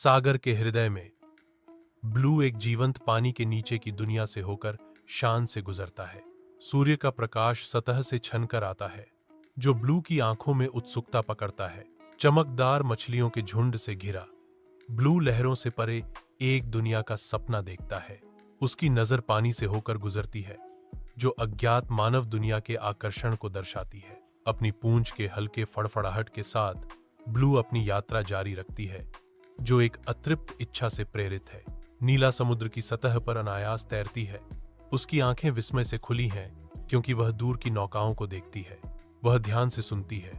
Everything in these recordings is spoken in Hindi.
सागर के हृदय में ब्लू एक जीवंत पानी के नीचे की दुनिया से होकर शान से गुजरता है। सूर्य का प्रकाश सतह से छनकर आता है, जो ब्लू की आंखों में उत्सुकता पकड़ता है। चमकदार मछलियों के झुंड से घिरा ब्लू लहरों से परे एक दुनिया का सपना देखता है। उसकी नजर पानी से होकर गुजरती है, जो अज्ञात मानव दुनिया के आकर्षण को दर्शाती है। अपनी पूंछ के हल्के फड़फड़ाहट के साथ ब्लू अपनी यात्रा जारी रखती है, जो एक अतृप्त इच्छा से प्रेरित है। नीला समुद्र की सतह पर अनायास तैरती है। उसकी आंखें विस्मय से खुली हैं, क्योंकि वह दूर की नौकाओं को देखती है। वह ध्यान से सुनती है,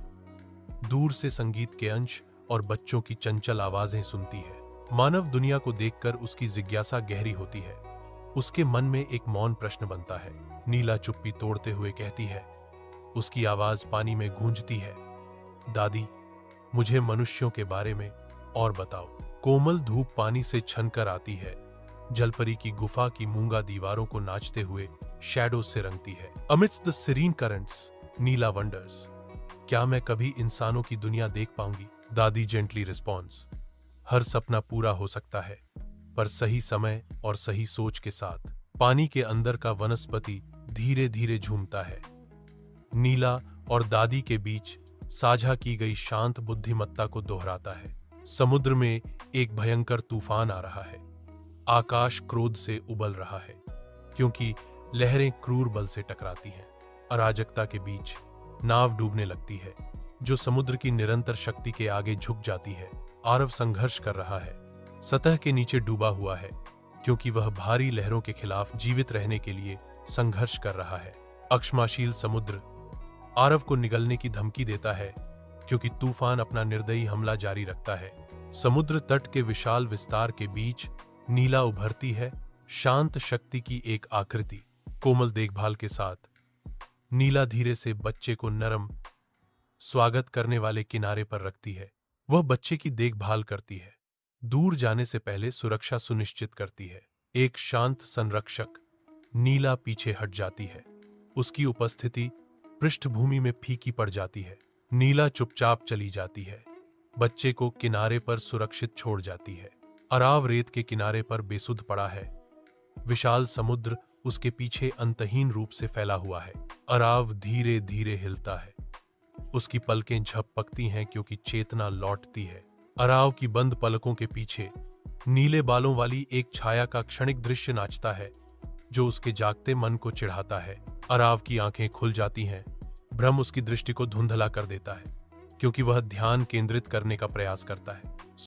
दूर से संगीत के अंश और बच्चों की चंचल आवाजें सुनती है। मानव दुनिया को देखकर उसकी जिज्ञासा गहरी होती है। उसके मन में एक मौन प्रश्न बनता है। नीला चुप्पी तोड़ते हुए कहती है, उसकी आवाज पानी में गूंजती है, दादी, मुझे मनुष्यों के बारे में और बताओ। कोमल धूप पानी से छनकर आती है। जलपरी की गुफा की मूंगा दीवारों को नाचते हुए शैडो से रंगती है। अमिट्स द सीरीन करंट्स, नीला वंडर्स, क्या मैं कभी इंसानों की दुनिया देख पाऊंगी? दादी जेंटली रिस्पॉन्स, हर सपना पूरा हो सकता है, पर सही समय और सही सोच के साथ। पानी के अंदर का वनस्पति धीरे धीरे झूमता है। नीला और दादी के बीच साझा की गई शांत बुद्धिमत्ता को दोहराता है। समुद्र में एक भयंकर तूफान आ रहा है। आकाश क्रोध से उबल रहा है, क्योंकि लहरें क्रूर बल से टकराती हैं। अराजकता के बीच नाव डूबने लगती है, जो समुद्र की निरंतर शक्ति के आगे झुक जाती है। आरव संघर्ष कर रहा है, सतह के नीचे डूबा हुआ है, क्योंकि वह भारी लहरों के खिलाफ जीवित रहने के लिए संघर्ष कर रहा है। अक्षमाशील समुद्र आरव को निगलने की धमकी देता है, क्योंकि तूफान अपना निर्दयी हमला जारी रखता है। समुद्र तट के विशाल विस्तार के बीच नीला उभरती है, शांत शक्ति की एक आकृति। कोमल देखभाल के साथ नीला धीरे से बच्चे को नरम स्वागत करने वाले किनारे पर रखती है। वह बच्चे की देखभाल करती है, दूर जाने से पहले सुरक्षा सुनिश्चित करती है। एक शांत संरक्षक नीला पीछे हट जाती है। उसकी उपस्थिति पृष्ठभूमि में फीकी पड़ जाती है। नीला चुपचाप चली जाती है, बच्चे को किनारे पर सुरक्षित छोड़ जाती है। अराव रेत के किनारे पर बेसुध पड़ा है। विशाल समुद्र उसके पीछे अंतहीन रूप से फैला हुआ है। अराव धीरे धीरे हिलता है। उसकी पलकें झपकती हैं, क्योंकि चेतना लौटती है। अराव की बंद पलकों के पीछे नीले बालों वाली एक छाया का क्षणिक दृश्य नाचता है, जो उसके जागते मन को चिढ़ाता है। अराव की आंखें खुल जाती हैं। भ्रम उसकी दृष्टि को धुंधला कर देता है, क्योंकि वह ध्यान केंद्रित करने का प्रयास करता है।